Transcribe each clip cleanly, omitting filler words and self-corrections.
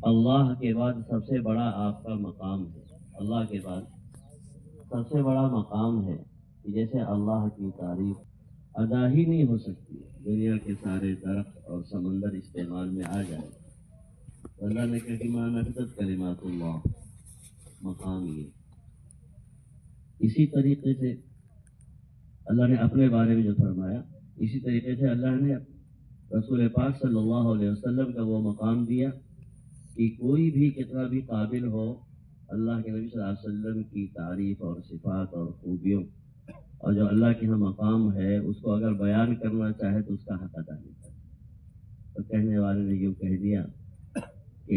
اللہ کے بعد سب سے بڑا آپ کا مقام ہے، اللہ کے بعد سب سے بڑا مقام ہے کہ جیسے اللہ کی تعریف ادا ہی نہیں ہو سکتی، دنیا کے سارے درخت اور سمندر استعمال میں آ جائے تو اللہ نے کہا کہ مَا نفدت کلمات اللہ، مقام یہ۔ اسی طریقے سے اللہ نے اپنے بارے میں جو فرمایا، اسی طریقے سے اللہ نے رسول پاک صلی اللہ علیہ وسلم کا وہ مقام دیا کہ کوئی بھی کتنا بھی قابل ہو اللہ کے نبی صلی اللہ علیہ وسلم کی تعریف اور صفات اور خوبیوں اور جو اللہ کے یہاں مقام ہے اس کو اگر بیان کرنا چاہے تو اس کا حق ادا نہیں کرتا۔ تو کہنے والے نے یوں کہہ دیا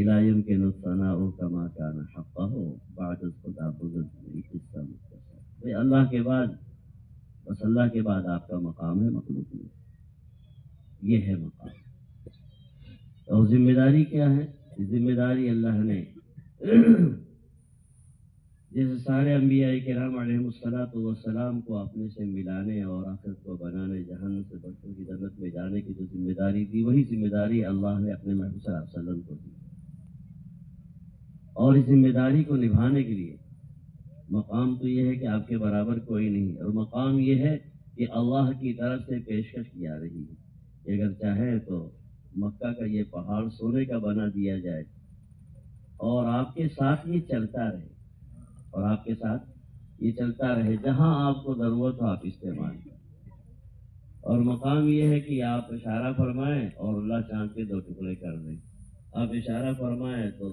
لا يمكن الثناء كما كان حقه بعد خدا بزرگ نہیں قصہ مختصر۔ اللہ کے بعد بس اللہ کے بعد آپ کا مقام ہے مخلوق میں، یہ ہے مقام۔ اور ذمہ داری کیا ہے؟ ذمہ داری اللہ نے جیسے سارے انبیاء کرام علیہ السلام کو اپنے سے ملانے اور آخرت کو بنانے، جہنم سے بچوں کی جنت میں جانے کی جو ذمہ داری دی، وہی ذمہ داری اللہ نے اپنے محبوب صلی اللہ علیہ وسلم کو دی۔ اور اس ذمہ داری کو نبھانے کے لیے مقام تو یہ ہے کہ آپ کے برابر کوئی نہیں، اور مقام یہ ہے کہ اللہ کی طرف سے پیشکش کی جا رہی ہے کہ اگر چاہے تو مکہ کا یہ پہاڑ سونے کا بنا دیا جائے اور آپ کے ساتھ یہ چلتا رہے، اور آپ کے ساتھ یہ چلتا رہے، جہاں آپ کو ضرورت ہو آپ استعمال کریں۔ اور مقام یہ ہے کہ آپ اشارہ فرمائیں اور اللہ چاند کے دو ٹکڑے کر دیں۔ آپ اشارہ فرمائیں تو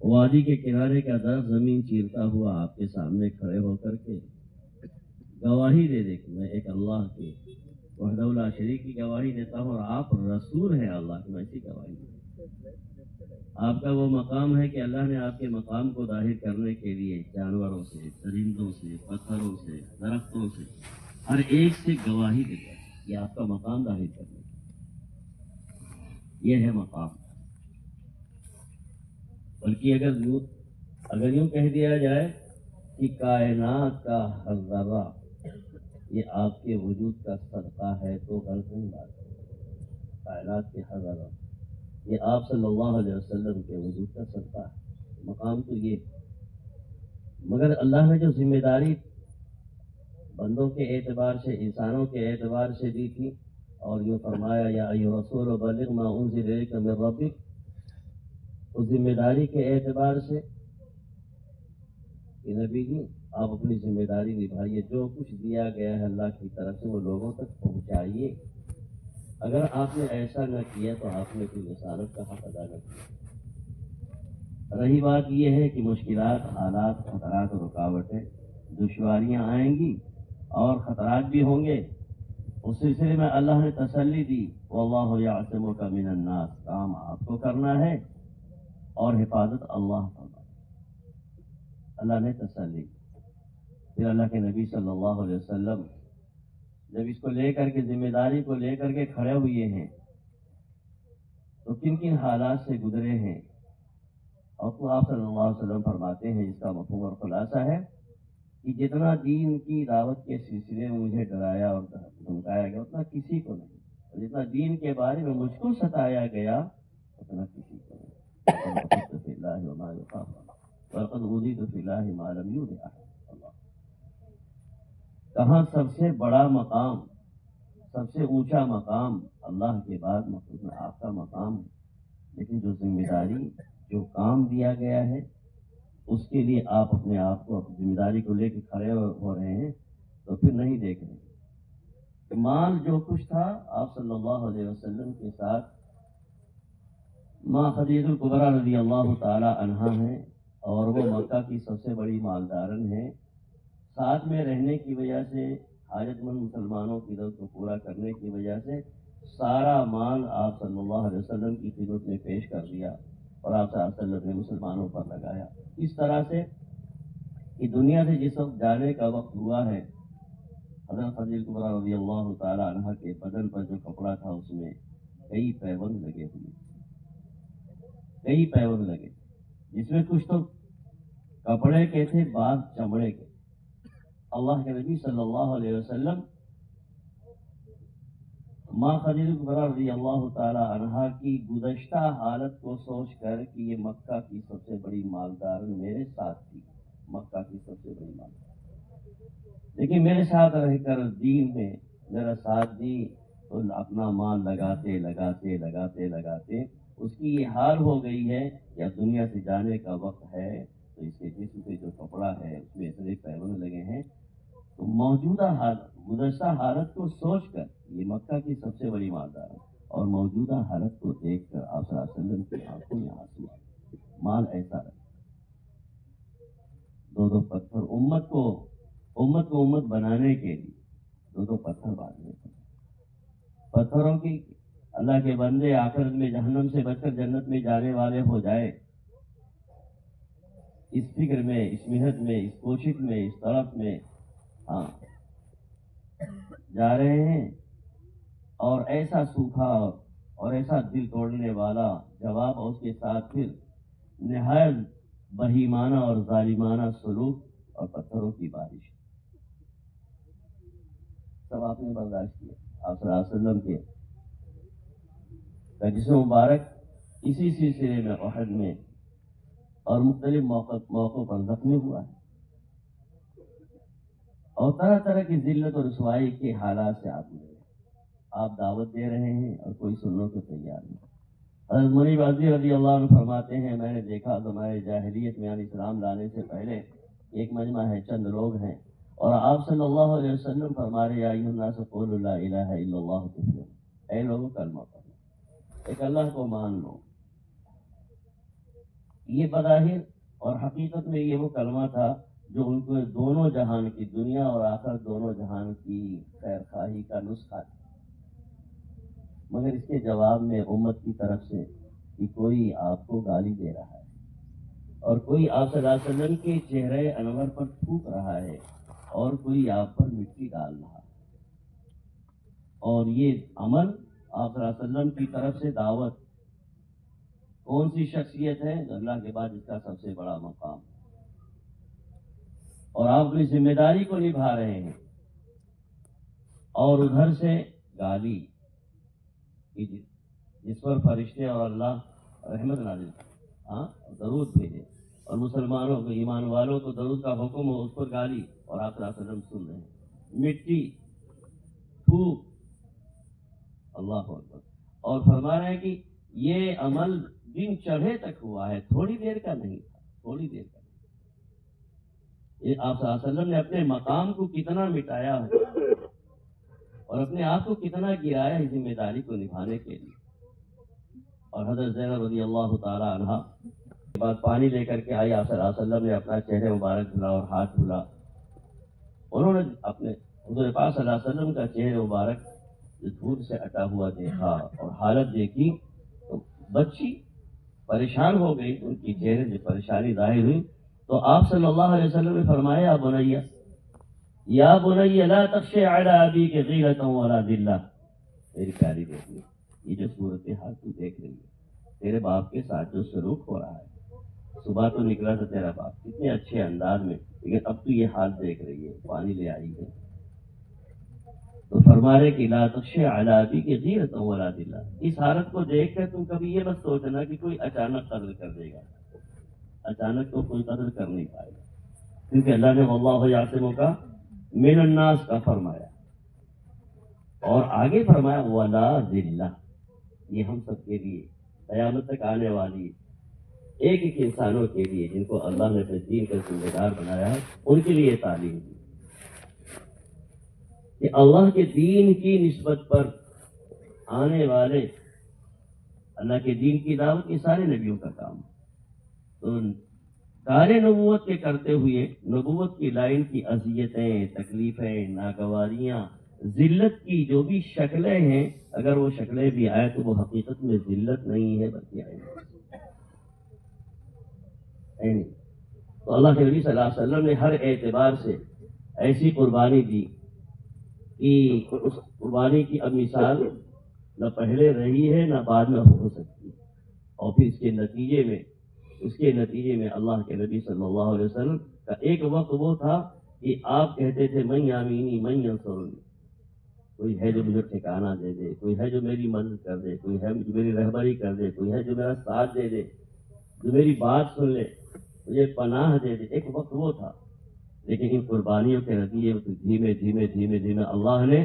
وادی کے کنارے کا درخت زمین چیرتا ہوا آپ کے سامنے کھڑے ہو کر کے گواہی دے دے کہ میں ایک اللہ کے وحدہ لا شریک کی گواہی دیتا ہوں اور آپ رسول ہیں اللہ کی، میں ایسی گواہی دیتا ہوں۔ آپ کا وہ مقام ہے کہ اللہ نے آپ کے مقام کو ظاہر کرنے کے لیے جانوروں سے، درندوں سے، پتھروں سے، درختوں سے، ہر ایک سے گواہی دیتا ہے، یہ آپ کا مقام ظاہر کرنے یہ ہے مقام۔ بلکہ اگر یوں کہہ دیا جائے کہ کائنات کا ہر ذرہ یہ آپ کے وجود کا صدقہ ہے تو غلطی بات ہے۔ کائنات کے ہر ذرہ یہ آپ صلی اللہ علیہ وسلم کے وجود کا صدقہ ہے، مقام تو یہ۔ مگر اللہ نے جو ذمہ داری بندوں کے اعتبار سے، انسانوں کے اعتبار سے دی تھی، اور یوں فرمایا یا ایھا الرسول بلغ ما انزل الیک من ربک، اس ذمہ داری کے اعتبار سے کہ نبی جی آپ اپنی ذمہ داری نبھائیے، جو کچھ دیا گیا ہے اللہ کی طرف سے وہ لوگوں تک پہنچائیے۔ اگر آپ نے ایسا نہ کیا تو آپ نے کوئی رسالت کا حق ادا نہ کیا۔ رہی بات یہ ہے کہ مشکلات، حالات، خطرات اور رکاوٹیں، دشواریاں آئیں گی اور خطرات بھی ہوں گے، اس سلسلے میں اللہ نے تسلی دی واللہ یعصمک من الناس، کام آپ کو کرنا ہے اور حفاظت اللہ فرمائے۔ اللہ نے تسلی دی۔ پھر اللہ کے نبی صلی اللہ علیہ وسلم جب اس کو لے کر کے ذمہ داری کو لے کر کے کھڑے ہوئے ہیں تو کن کن حالات سے گزرے ہیں، اور تو آپ صلی اللہ علیہ وسلم فرماتے ہیں، اس کا مفہوم اور خلاصہ ہے کہ جتنا دین کی دعوت کے سلسلے میں مجھے ڈرایا اور دھمکایا گیا اتنا کسی کو نہیں، اور جتنا دین کے بارے میں مجھ کو ستایا گیا اتنا کسی کو نہیں۔ وَقَدْ فِي اللَّهِ وَمَا يُخَافُ وَلَقَدْ أُوذِيتُ فِي اللَّهِ مَا لَمْ يُؤْذِ أَحَدٌ۔ اللہ کہاں سب سے بڑا مقام، سب سے اونچا مقام اللہ کے بعد مخلوق میں آپ کا مقام ہے، لیکن جو ذمہ داری، جو کام دیا گیا ہے اس کے لیے آپ اپنے آپ کو ذمہ داری کو لے کے کھڑے ہو رہے ہیں تو پھر نہیں دیکھ رہے۔ مال جو کچھ تھا آپ صلی اللہ علیہ وسلم کے ساتھ ماں خدیجہ الکبریٰ رضی اللہ تعالی عنہا ہیں، اور وہ مکہ کی سب سے بڑی مالدارن ہیں، ساتھ میں رہنے کی وجہ سے، حاجت مند مسلمانوں کی ضرورت کو پورا کرنے کی وجہ سے سارا مال آپ صلی اللہ علیہ وسلم کی خدمت میں پیش کر دیا اور آپ صلی اللہ علیہ وسلم نے مسلمانوں پر لگایا۔ اس طرح سے کہ دنیا سے جس وقت جانے کا وقت ہوا ہے، حضرت خدیجہ کبریٰ رضی اللہ تعالی عنہ کے بدن پر جو کپڑا تھا اس میں کئی پیوند لگے ہوئے، کئی پیوند لگے، جس میں کچھ تو کپڑے کے تھے، بعض چمڑے کے۔ اللہ کے نبی صلی اللہ علیہ وسلم ماں خدیجہ کبریٰ رضی اللہ تعالی عنہا کی گزشتہ حالت کو سوچ کر کہ یہ مکہ کی سب سے بڑی مالدار میرے ساتھ تھی، مکہ کی سب سے بڑی مالدار، لیکن میرے ساتھ رہ کر دین میں میرا ساتھ دی تو اپنا مال لگاتے لگاتے لگاتے لگاتے اس کی یہ حال ہو گئی ہے کہ اب دنیا سے جانے کا وقت ہے، تو اس کے جسم پہ جو کپڑا ہے اس میں اتنے پیبند لگے ہیں۔ تو موجودہ حالت، گزشتہ حالت کو سوچ کر یہ مکہ کی سب سے بڑی مالدار ہے، اور موجودہ حالت کو دیکھ کر آپ صلی اللہ علیہ وسلم کی آنکھوں میں آنسو آئے۔ مال ایسا رہے، دو پتھر امت کو امت بنانے کے لیے دو پتھر باندھنے پڑے، پتھروں کی اللہ کے بندے آخرت میں جہنم سے بچ کر جنت میں جانے والے ہو جائے، اس فکر میں، اس محنت میں، اس کوشش میں، اس طرف میں جا رہے ہیں، اور ایسا سوکھا اور ایسا دل توڑنے والا جواب، اور اس کے ساتھ پھر نہایت بہیمانہ اور ظالمانہ سلوک اور پتھروں کی بارش، سب آپ نے برداشت کیا۔ آپ صلی اللہ علیہ وسلم کے جسم مبارک اسی سلسلے میں احد میں اور مختلف موقعوں پر زخمی ہوا ہے، اور طرح طرح کی ذلت اور رسوائی کے حالات سے آپ دعوت دے رہے ہیں اور کوئی سننے کو تیار نہیں۔ حضرت منیب عزی رضی اللہ عنہ فرماتے ہیں، میں نے دیکھا زمانے جاہلیت میں، یعنی اسلام لانے سے پہلے، ایک مجمع ہے، چند لوگ ہیں، اور آپ صلی اللہ علیہ وسلم فرما رہے، یا ایھا الناس قولوا لا الہ الا اللہ تفلحوا، اے لوگوں کلمہ پڑھو، ایک اللہ کو مان لو۔ یہ بظاہر اور حقیقت میں یہ وہ کلمہ تھا جو ان کو دونوں جہان کی، دنیا اور آخرت دونوں جہان کی خیر خواہی کا نسخہ تھا، مگر اس کے جواب میں امت کی طرف سے کہ کوئی آپ کو گالی دے رہا ہے، اور کوئی آپ صلی اللہ علیہ وسلم کے چہرے انور پر تھوک رہا ہے، اور کوئی آپ پر مٹی ڈال رہا ہے، اور یہ عمل آپ صلی اللہ علیہ وسلم کی طرف سے دعوت، کون سی شخصیت ہے اللہ کے بعد جس کا سب سے بڑا مقام، اور آپ اپنی ذمہ داری کو نبھا رہے ہیں، اور ادھر سے گالی جس پر فرشتے اور اللہ رحمت نازل درود بھیجے، اور مسلمانوں کو، ایمان والوں کو درود کا حکم ہو، اس پر گالی، اور آپ صلی اللہ علیہ وسلم سن رہے ہیں، مٹی، تھوک، اللہ اکبر، اور فرما رہے ہیں کہ یہ عمل دن چڑھے تک ہوا ہے، تھوڑی دیر کا نہیں تھا، تھوڑی دیر کا نہیں۔ یہ آپ صلی اللہ علیہ وسلم نے اپنے مقام کو کتنا مٹایا ہے، اور اپنے آپ کو کتنا گرایا ہے ذمہ داری کو نبھانے کے لیے۔ اور حضرت زینب رضی اللہ تعالی عنہا کے بعد پانی لے کر کے آئی، آپ صلی اللہ علیہ وسلم نے اپنا چہرے مبارک دھلا اور ہاتھ دھلا، انہوں نے اپنے حضور پاک صلی اللہ علیہ وسلم کا چہرے مبارک دھول سے اٹا ہوا دیکھا، اور حالت دیکھی تو بچی پریشان ہو گئی، ان کی چہرے سے پریشانی ظاہر ہوئی، تو آپ صلی اللہ علیہ وسلم نے فرمایا، یا بنی لا تخشى على ابيك غيرة ولا ذلة، میری پیاری بیٹی، یہ جو صورتحال تو دیکھ رہی ہے، تیرے باپ کے ساتھ جو سلوک ہو رہا ہے، صبح تو نکلا تھا تیرا باپ کتنے اچھے انداز میں، لیکن اب تو یہ حال دیکھ رہی ہے، پانی لے آئی ہے، تو فرما رہے کہ لا تخشى على ابيك غيرة ولا ذلة، اس حالت کو دیکھ کر تم کبھی یہ مت سوچنا کہ کوئی اچانک قدر کر دے گا، اچانک تو کوئی قدر کر نہیں پائے گا، کیونکہ اللہ نے واللہ یعصمک من الناس کا فرمایا، اور آگے فرمایا ولا ذلہ، یہ ہم سب کے لیے قیامت تک آنے والی ایک ایک انسانوں کے لیے جن کو اللہ نے اپنے دین کا ذمہ دار بنایا ہے، ان کے لیے تعلیم دی کہ اللہ کے دین کی نسبت پر آنے والے، اللہ کے دین کی دعوت یہ سارے نبیوں کا کام ہے، تو کار نبوت کے کرتے ہوئے نبوت کی لائن کی اذیتیں، تکلیفیں، ناگواریاں، ذلت کی جو بھی شکلیں ہیں، اگر وہ شکلیں بھی آئے تو وہ حقیقت میں ذلت نہیں ہے بلکہ عین۔ تو اللہ کے نبی صلی اللہ علیہ وسلم نے ہر اعتبار سے ایسی قربانی دی کہ اس قربانی کی اب مثال نہ پہلے رہی ہے نہ بعد میں ہو سکتی، اور پھر اس کے نتیجے میں اللہ کے نبی صلی اللہ علیہ وسلم کا ایک وقت وہ تھا کہ آپ کہتے تھے من یامینی من ینصرنی، کوئی ہے جو مجھے ٹھکانہ دے دے، کوئی ہے جو میری مدد کر دے، کوئی ہے جو میری رہبری کر دے، کوئی ہے جو میرا ساتھ دے دے، جو میری بات سن لے، مجھے پناہ دے دے۔ ایک وقت وہ تھا، لیکن ان قربانیوں کے نتیجے میں دھیمے دھیمے دھیمے دھیمے اللہ نے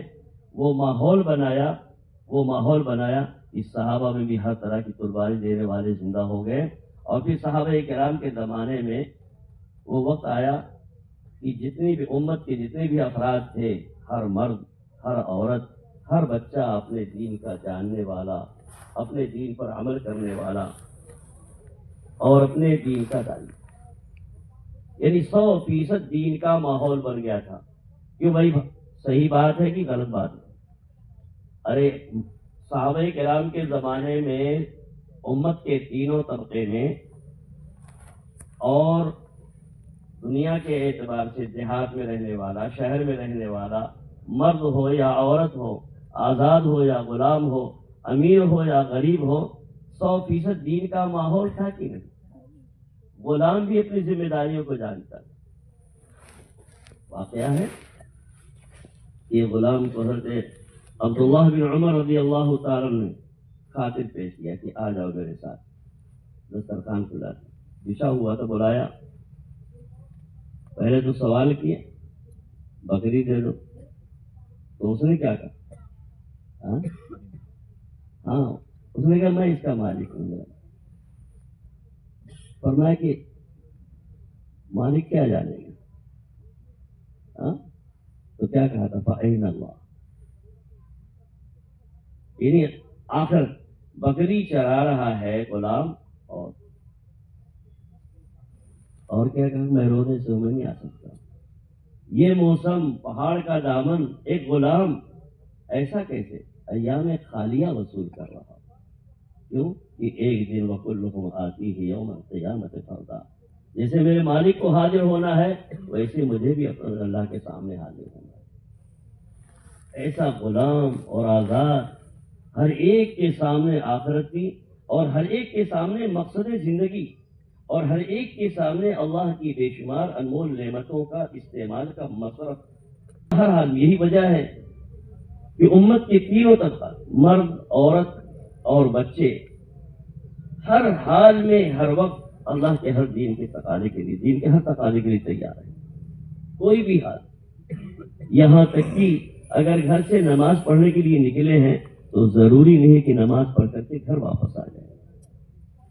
وہ ماحول بنایا اس صحابہ میں بھی ہر طرح کی قربانی دینے والے زندہ ہو گئے۔ اور پھر صحابہ کرام کے زمانے میں وہ وقت آیا کہ جتنی بھی امت کے جتنے بھی افراد تھے، ہر مرد، ہر عورت، ہر بچہ اپنے دین کا جاننے والا، اپنے دین پر عمل کرنے والا اور اپنے دین کا دانی، یعنی 100% دین کا ماحول بن گیا تھا۔ کیوں بھائی، صحیح بات ہے کہ غلط بات ہے؟ ارے صحابہ کرام کے زمانے میں امت کے تینوں طبقے میں اور دنیا کے اعتبار سے دیہات میں رہنے والا، شہر میں رہنے والا، مرد ہو یا عورت ہو، آزاد ہو یا غلام ہو، امیر ہو یا غریب ہو، 100% دین کا ماحول تھا کہ نہیں؟ غلام بھی اپنی ذمہ داریوں کو جانتا ہے۔ واقعہ ہے یہ غلام کو حضرت عبداللہ بن عمر رضی اللہ تعالیٰ نے خاطر پیش کیا کہ آ جاؤ میرے ساتھ، دسترخوان کھلا بچھا ہوا تو بلایا، پہلے تو سوال کیا بکری دے دو، تو اس نے کیا کہا؟ ہاں اس نے کہا میں اس کا مالک ہوں۔ فرمایا کہ مالک کیا جانے گا؟ تو کیا کہا تھا؟ فَأَيْنَ اللَّهُ، یعنی آخر بکری چرا رہا ہے غلام، اور کیا کہا؟ میں رونے سے میں نہیں آ سکتا، یہ موسم، پہاڑ کا دامن، ایک غلام ایسا کیسے؟ ایام خالیہ وصول کر رہا، کیوں کہ ایک دن وَكُلُّهُمْ آتِيهِ يَوْمَ الْقِيَامَةِ فَرْدًا، جیسے میرے مالک کو حاضر ہونا ہے ویسے مجھے بھی اپنے اللہ کے سامنے حاضر ہونا ہے۔ ایسا غلام اور آزاد، ہر ایک کے سامنے آخرت کی، اور ہر ایک کے سامنے مقصد زندگی، اور ہر ایک کے سامنے اللہ کی بے شمار انمول نعمتوں کا استعمال کا مصرف۔ ہر حال یہی وجہ ہے کہ امت کے تینوں طبقات، مرد، عورت اور بچے، ہر حال میں ہر وقت اللہ کے ہر دین کے تقاضے کے لیے، دین کے ہر تقاضے کے لیے تیار ہے، کوئی بھی حال۔ یہاں تک کہ اگر گھر سے نماز پڑھنے کے لیے نکلے ہیں تو ضروری نہیں ہے کہ نماز پڑھ کر کے گھر واپس آ جائیں۔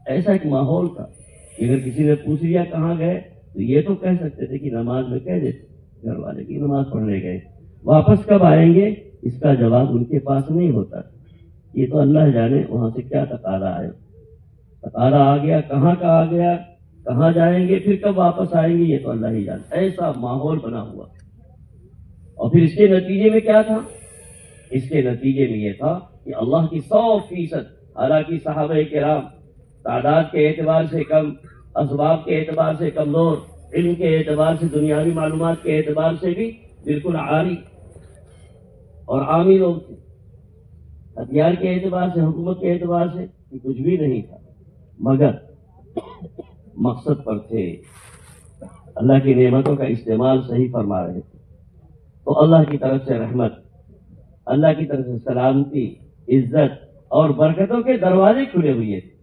ایسا ایک ماحول تھا کہ اگر کسی نے پوچھ لیا کہاں گئے تو یہ تو کہہ سکتے تھے کہ نماز میں کہہ دیتے گھر والے کی نماز پڑھنے گئے، واپس کب آئیں گے اس کا جواب ان کے پاس نہیں ہوتا۔ یہ تو اللہ جانے وہاں سے کیا تقاضا آئے، تقاضا آ گیا، کہاں کا آ گیا، کہاں جائیں گے، پھر کب واپس آئیں گے، یہ تو اللہ ہی جانتا۔ ایسا ماحول بنا ہوا، اور پھر اس کے نتیجے میں کیا تھا؟ اس کے نتیجے میں یہ تھا کہ اللہ کی 100%، حالانکہ صحابہ کرام تعداد کے اعتبار سے کم، اسباب کے اعتبار سے کمزور، علم کے اعتبار سے، دنیاوی معلومات کے اعتبار سے بھی بالکل عاری اور عامی لوگ تھے، ہتھیار کے اعتبار سے، حکومت کے اعتبار سے کچھ بھی نہیں تھا، مگر مقصد پر تھے، اللہ کی نعمتوں کا استعمال صحیح فرما رہے تھے، تو اللہ کی طرف سے رحمت، اللہ کی طرف سے سلامتی، عزت اور برکتوں کے دروازے کھلے ہوئے تھے،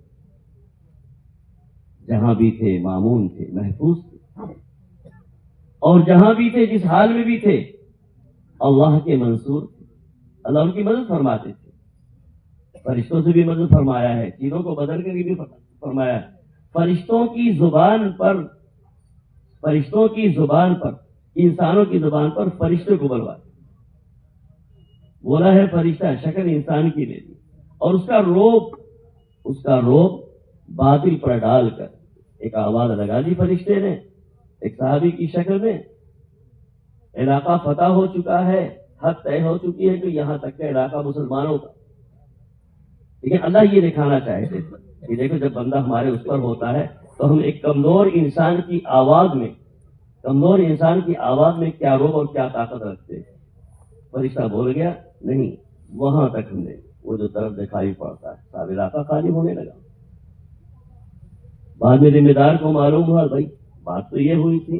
جہاں بھی تھے مامون تھے، محفوظ تھے، اور جہاں بھی تھے، جس حال میں بھی تھے، اللہ کے منصور تھے، اللہ ان کی مدد فرماتے تھے، فرشتوں سے بھی مدد فرمایا ہے، چیزوں کو بدل کے بھی فرمایا ہے، فرشتوں کی زبان پر انسانوں کی زبان پر فرشتے کو بلوایا، بولا ہے فرشتہ شکل انسان کی لے لی، اور اس کا روب باطل پر ڈال کر ایک آواز لگا دی فرشتے نے، ایک صحابی کی شکل میں، علاقہ فتح ہو چکا ہے، حد طے ہو چکی ہے کہ یہاں تک کا علاقہ مسلمانوں کا، لیکن اللہ یہ دکھانا چاہتے تھے کہ دیکھو جب بندہ ہمارے اس پر ہوتا ہے تو ہم ایک کمزور انسان کی آواز میں کیا روب اور کیا طاقت رکھتے ہیں۔ فرشتہ بول گیا نہیں، وہاں تک ہم نے وہ جو طرف دکھائی پڑتا ہے، سب علاقہ خالی ہونے لگا۔ بعد میں ذمہ دار کو معلوم ہوا بھائی بات تو یہ ہوئی تھی،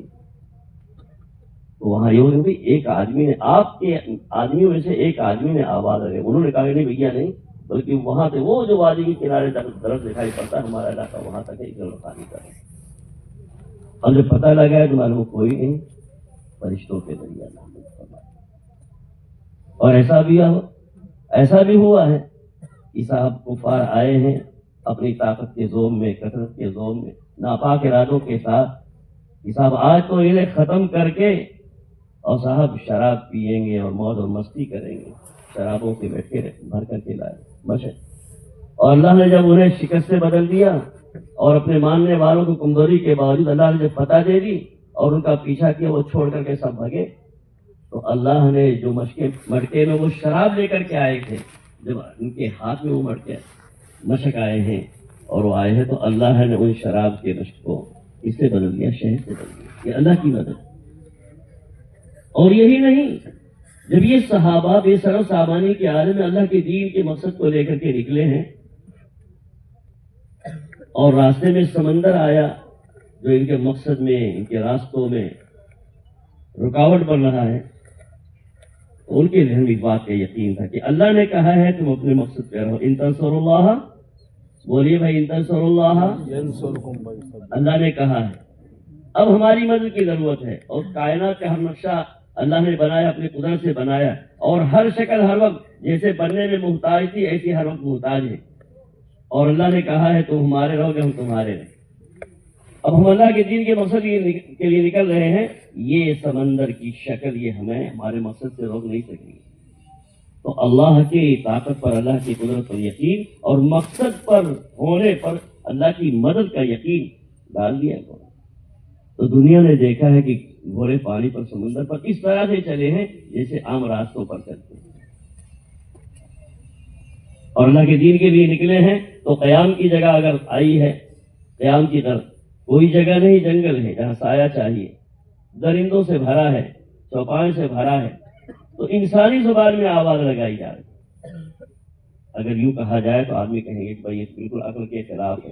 تو وہاں یہ ہوگی ایک آدمی نے، آپ کے آدمیوں میں سے ایک آدمی نے آواز لگائی. انہوں نے کہا کہ نہیں بھیا نہیں، بلکہ وہاں سے وہ جو وادی کے کنارے درخت دکھائی پڑتا ہے ہمارا علاقہ وہاں تک ایک پانی کا. اب جب پتہ لگا ہے تو معلوم کوئی نہیں، فرشتوں کے ذریعے اللہ. اور ایسا بھی ہوا ہے کہ صاحب کفار آئے ہیں اپنی طاقت کے زوم میں، کثرت کے زوم میں، ناپاک ارادوں کے ساتھ کہ صاحب آج تو انہیں ختم کر کے اور صاحب شراب پیئیں گے اور موج اور مستی کریں گے. شرابوں کے بیٹھے بھر کر کے لائے بشے. اور اللہ نے جب انہیں شکست سے بدل دیا اور اپنے ماننے والوں کو کمزوری کے باوجود اللہ نے جب فتح دے دی اور ان کا پیچھا کیا، وہ چھوڑ کر کے سب بھگے، تو اللہ نے جو مٹکے میں وہ شراب لے کر کے آئے تھے، جب ان کے ہاتھ میں وہ مشک آئے ہیں اور وہ آئے ہیں، تو اللہ نے ان شراب کے مشک کو اس سے بدل دیا، شہد سے بدل دیا. یہ اللہ کی مدد. اور یہی نہیں، جب یہ صحابہ بے سر و سامانی کے عالم میں اللہ کے دین کے مقصد کو لے کر کے نکلے ہیں اور راستے میں سمندر آیا جو ان کے مقصد میں، ان کے راستوں میں رکاوٹ بن رہا ہے، ان کے ذہن میں اس بات کا یقین تھا کہ اللہ نے کہا ہے تم اپنے مقصد پہ رہو. ان تنصروا اللہ، بولیے بھائی، ان تنصروا اللہ، اللہ نے کہا ہے. اب ہماری مدد کی ضرورت ہے، اور کائنات کا ہر نقشہ اللہ نے بنایا، اپنے قدرت سے بنایا، اور ہر شکل ہر وقت جیسے بننے میں محتاج تھی ایسی ہر وقت محتاج ہے. اور اللہ نے کہا ہے تم ہمارے رہو گے، ہم تمہارے رہیں. اب ہم اللہ کے دین کے مقصد کے لیے نکل رہے ہیں. یہ سمندر کی شکل یہ ہمیں ہمارے مقصد سے روک نہیں سکتی. تو اللہ کی طاقت پر، اللہ کی قدرت پر یقین اور مقصد پر ہونے پر اللہ کی مدد کا یقین ڈال دیا. تو دنیا نے دیکھا ہے کہ گھوڑے پانی پر، سمندر پر اس طرح سے چلے ہیں جیسے عام راستوں پر چلتے ہیں. اور اللہ کے دین کے لیے نکلے ہیں تو قیام کی جگہ اگر آئی ہے، قیام کی طرف کوئی جگہ نہیں، جنگل ہے جہاں سایہ چاہیے، درندوں سے بھرا ہے، چوپائے سے بھرا ہے، تو انسانی زبان میں آواز لگائی جائے. اگر یوں کہا جائے تو آدمی کہیں گے کہ بھائی یہ بالکل عقل کے خلاف ہے.